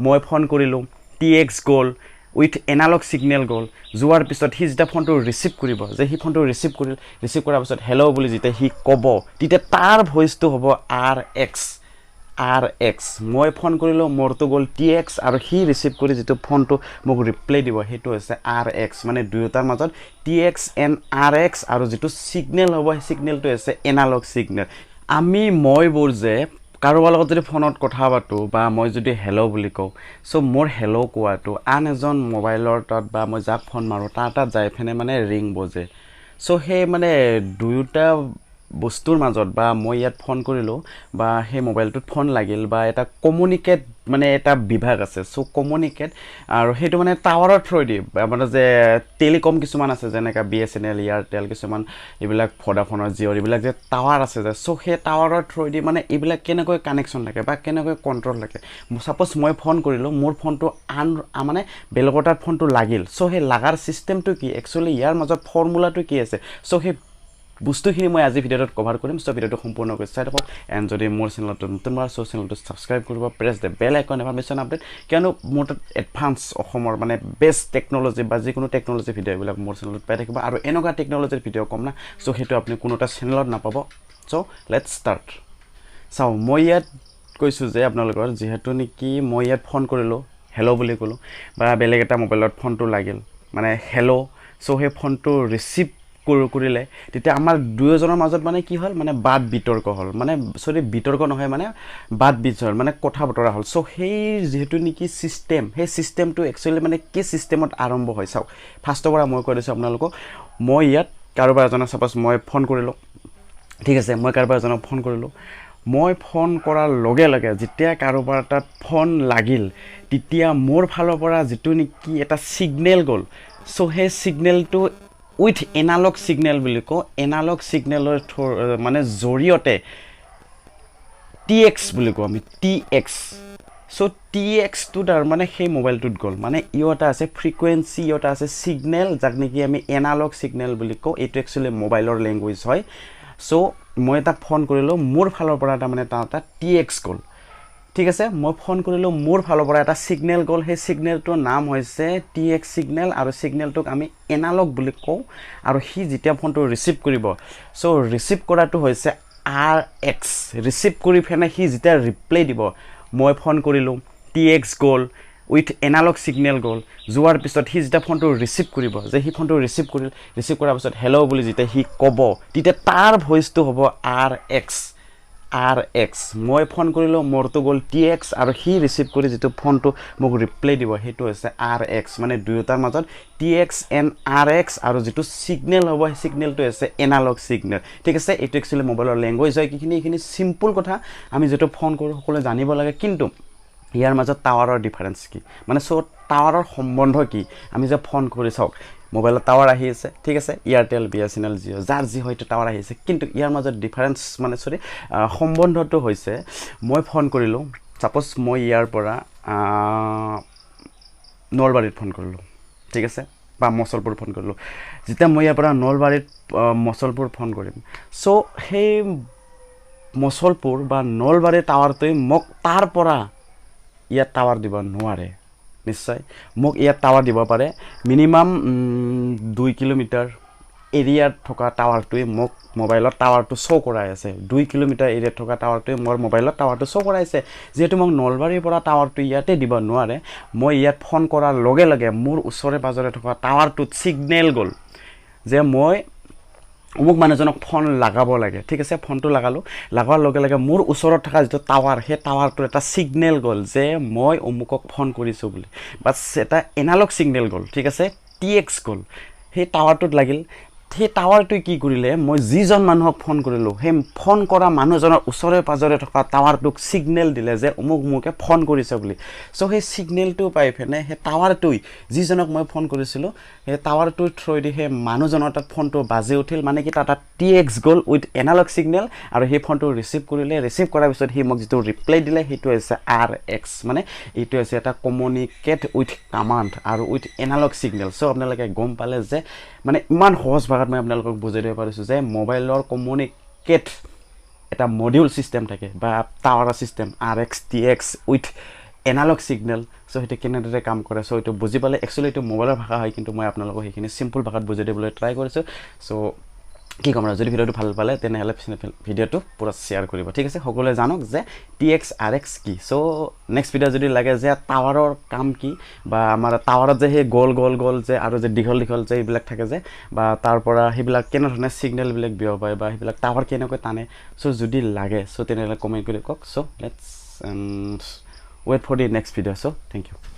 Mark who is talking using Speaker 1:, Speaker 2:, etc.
Speaker 1: মই ফোন কৰিলোঁ TX গ'ল উইথ এনালগ সিগনেল গ'ল যোৱাৰ পিছত হি যেতিয়া ফোনটো ৰিচিভ কৰিব যে হি ফোনটো ৰিচিভ কৰাৰ পিছত হেল্ল' বুলি যেতিয়া হি ক'ব তেতিয়া তাৰ ভইচটো হ'ব RX মই ফোন কৰিলোঁ মোৰটো গ'ল TX আৰু হি ৰিচিভ কৰি যিটো ফোনটো মোক ৰিপ্লাই দিব সেইটো হৈছে RX মানে দুয়োটাৰ মাজত TX এণ্ড RX আৰু যিটো সিগনেল হ'ব সেই সিগনেলটো হৈছে এনালগ সিগনেল আমি মইবোৰ যে কাৰোবাৰ লগত যদি ফোনত কথা পাতো বা মই যদি হেল্ল' বুলি কওঁ সো মোৰ হেল্ল' কোৱাটো আন এজন মোবাইলৰ তাত বা মই যাক ফোন মাৰো তাত যাই ফেনে মানে ৰিং বজে সো সেই মানে দুয়োটা বস্তুৰ মাজত বা মই ইয়াত ফোন কৰিলোঁ বা সেই মোবাইলটোত ফোন লাগিল বা এটা কমিউনিকেট মানে এটা বিভাগ আছে সো কমিউনিকেট আৰু সেইটো মানে টাৱাৰৰ থ্ৰুদি মানে যে টেলিকম কিছুমান আছে যেনেকা BSNL এয়াৰটেল কিছুমান এইবিলাক ভোডাফোনৰ জিঅ'ৰ এইবিলাক যে টাৱাৰ আছে যে সো সেই টাৱাৰৰ থ্ৰুদি মানে এইবিলাক কেনেকৈ কানেকশ্যন থাকে বা কেনেকৈ কণ্ট্ৰল থাকে সাপোজ মই ফোন কৰিলোঁ মোৰ ফোনটো মানে বেলেগৰ তাত ফোনটো লাগিল সো সেই লাগাৰ চিষ্টেমটো কি একচুৱেলি ইয়াৰ মাজত ফৰ্মুলাটো কি আছে সো সেই বস্তুখিনি মই আজি ভিডিঅ'ত কভাৰ কৰিম সো ভিডিঅ'টো সম্পূৰ্ণ কৰি চাই থাকক এণ্ড যদি মোৰ চেনেলটো নতুন হোৱা সো চেনেলটো ছাবস্ক্ৰাইব কৰিব press the bell icon information update কিয়নো মোৰ তাত এডভান্স অসমৰ মানে বেষ্ট টেকন'লজি বা যিকোনো টেকন'লজি ভিডিঅ' এইবিলাক মোৰ চেনেলত পাই থাকিব আৰু এনেকুৱা টেকন'লজিৰ ভিডিঅ' কম না সো সেইটো আপুনি কোনো এটা চেনেলত নাপাব সো লেটছ ষ্টাৰ্ট চাওঁ মই ইয়াত কৈছোঁ যে আপোনালোকৰ যিহেতু নেকি মই ইয়াত ফোন কৰিলোঁ হেল্ল' বুলি ক'লোঁ বা বেলেগ এটা মোবাইলত ফোনটো লাগিল মানে হেল্ল' সো সেই ফোনটো ৰিচিভ কৰিলে তেতিয়া আমাৰ দুয়োজনৰ মাজত মানে কি হ'ল মানে বাদ বিতৰ্ক হ'ল মানে সৰি বিতৰ্ক নহয় মানে বাদ বিতৰ্ক মানে কথা বতৰা হ'ল সো সেই যেহেতু নেকি সিস্টেম সেই সিস্টেমটো একচুৱেলি মানে কি সিস্টেমত আৰম্ভ হয় চাওক ফাৰ্ষ্টৰ পৰা মই কৈ দিছোঁ আপোনালোকক মই ইয়াত কাৰোবাৰ এজনক সাপোজ মই ফোন কৰিলোঁ ঠিক আছে মই কাৰোবাৰ এজনক ফোন কৰিলোঁ মই ফোন কৰাৰ লগে লগে যেতিয়া কাৰোবাৰ তাত ফোন লাগিল তেতিয়া মোৰ ফালৰ পৰা যিটো নেকি এটা সিগনেল গ'ল সো সেই সিগনেলটো উইথ এনালগ সিগনেল বুলি কওঁ এনালগ সিগনেলৰ মানে জৰিয়তে TX বুলি কওঁ আমি TX সো TX টো তাৰ মানে সেই মোবাইলটোত গ'ল মানে এটা আছে ফ্ৰিকুৱেঞ্চি এটা আছে সিগনেল যাক নেকি আমি এনালগ সিগনেল বুলি কওঁ এইটো একচুৱেলি মোবাইলৰ লেংগুৱেজ হয় সো মই এটা ফোন কৰিলোঁ মোৰ ফালৰ পৰা এটা মানে এটা TX গ'ল ঠিক আছে মই ফোন কৰিলোঁ মোৰ ফালৰ পৰা এটা সিগনেল গ'ল সেই সিগনেলটোৰ নাম হৈছে TX সিগনেল আৰু সিগনেলটোক আমি এনালগ বুলি কওঁ আৰু হি যেতিয়া ফোনটো ৰিচিভ কৰিব সো ৰিচিভ কৰাটো হৈছে RX ৰিচিভ কৰি ফেনে হি যেতিয়া ৰিপ্লাই দিব মই ফোন কৰিলোঁ TX গ'ল উইথ এনালগ সিগনেল গ'ল যোৱাৰ পিছত হি যেতিয়া ফোনটো ৰিচিভ কৰিব যে হি ফোনটো ৰিচিভ কৰাৰ পিছত হেল্ল' বুলি যেতিয়া হি ক'ব তেতিয়া তাৰ ভইচটো হ'ব RX মই ফোন কৰিলোঁ মোৰটো গ'ল TX আৰু হি ৰিচিভ কৰি যিটো ফোনটো মোক ৰিপ্লাই দিব সেইটো হৈছে RX মানে দুয়োটাৰ মাজত TX এণ্ড RX আৰু যিটো সিগনেল হ'ব সেই সিগনেলটো হৈছে এনালগ সিগনেল ঠিক আছে এইটো একচুৱেলি মোবাইলৰ লেংগুৱেজ হয় এইখিনি চিম্পল কথা আমি যিটো ফোন কৰোঁ সকলোৱে জানিব লাগে কিন্তু ইয়াৰ মাজত টাৱাৰৰ ডিফাৰেঞ্চ কি মানে সো টাৱাৰৰ সম্বন্ধ কি আমি যে ফোন কৰি চাওক মোবাইলত টাৱাৰ আহি আছে ঠিক আছে এয়াৰটেল BSNL জিঅ' যাৰ যি হয়তো টাৱাৰ আহি আছে কিন্তু ইয়াৰ মাজত ডিফাৰেঞ্চ মানে সম্বন্ধটো হৈছে মই ফোন কৰিলোঁ সাপোজ মই ইয়াৰ পৰা নলবাৰীত ফোন কৰিলোঁ ঠিক আছে বা মছলপুৰ ফোন কৰিলোঁ যেতিয়া মই ইয়াৰ পৰা নলবাৰীত মছলপুৰ ফোন কৰিম সো সেই মছলপুৰ বা নলবাৰী টাৱাৰটোৱে মোক তাৰ পৰা ইয়াত টাৱাৰ দিব নোৱাৰে নিশ্চয় মোক ইয়াত টাৱাৰ দিব পাৰে মিনিমাম 2 কিলোমিটাৰ এৰিয়াত থকা টাৱাৰটোৱে মোক মোবাইলত টাৱাৰটো শ্ব' কৰাই আছে 2 কিলোমিটাৰ এৰিয়াত থকা টাৱাৰটোৱে মোৰ মোবাইলত টাৱাৰটো শ্ব' কৰাইছে যিহেতু মোক নলবাৰীৰ পৰা টাৱাৰটো ইয়াতে দিব নোৱাৰে মই ইয়াত ফোন কৰাৰ লগে লগে মোৰ ওচৰে পাজৰে থকা টাৱাৰটোত সিগনেল গ'ল যে মই অমুক মানুহজনক ফোন লাগাব লাগে ঠিক আছে ফোনটো লগাৰ লগে লগে মোৰ ওচৰত থকা যিটো টাৱাৰ সেই টাৱাৰটোৰ এটা সিগনেল গ'ল যে মই অমুকক ফোন কৰিছোঁ বুলি বাছ এটা এনালগ সিগনেল গ'ল ঠিক আছে TX গ'ল সেই টাৱাৰটোত লাগিল সেই টাৱাৰটোৱে কি কৰিলে মই যিজন মানুহক ফোন কৰিলোঁ সেই ফোন কৰা মানুহজনৰ ওচৰে পাজৰে থকা টাৱাৰটোক সিগনেল দিলে যে অমুকে ফোন কৰিছে বুলি সো সেই সিগনেলটো পাই ফেনে সেই টাৱাৰটোই যিজনক মই ফোন কৰিছিলোঁ সেই টাৱাৰটোৰ থ্ৰুদি সেই মানুহজনৰ তাত ফোনটো বাজি উঠিল মানে কি তাত TX গ'ল উইথ এনালগ সিগনেল আৰু সেই ফোনটো ৰিচিভ কৰাৰ পিছত সি মোক যিটো ৰিপ্লাই দিলে সেইটো হৈছে RX মানে এইটো হৈছে এটা কমিউনিকেট উইথ কামাণ্ড আৰু উইথ এনালগ সিগনেল সো আপোনালোকে গম পালে যে মানে ইমান সহজ ভাষাত মই আপোনালোকক বুজাই দিব পাৰিছোঁ যে মোবাইলৰ কমিউনিকেট এটা মডিউল সিস্টেম থাকে বা tower system RX TX with analog signal so সেইটো কেনেদৰে কাম কৰে সো এইটো বুজি পালে একচুৱেলি এইটো মোবাইলৰ ভাষা হয় কিন্তু মই আপোনালোকক সেইখিনি সিম্পল ভাষাত বুজাই দিবলৈ ট্ৰাই কৰিছোঁ সো কি ক'ম আৰু যদি ভিডিঅ'টো ভাল পালে তেনেহ'লে ভিডিঅ'টো পুৰা শ্বেয়াৰ কৰিব ঠিক আছে সকলোৱে জানক যে TX RX কি সো নেক্সট ভিডিঅ' যদি লাগে যে টাৱাৰৰ কাম কি বা আমাৰ টাৱাৰত যে সেই গোল গোল গোল যে আৰু যে দীঘল দীঘল যে এইবিলাক থাকে যে বা তাৰ পৰা সেইবিলাক কেনেধৰণে ছিগনেলবিলাক বিয়পায় পায় বা সেইবিলাক টাৱাৰ কেনেকৈ টানে সো যদি লাগে সো তেনেহ'লে কমেণ্ট কৰি কওক so let's wait for the next video' so thank U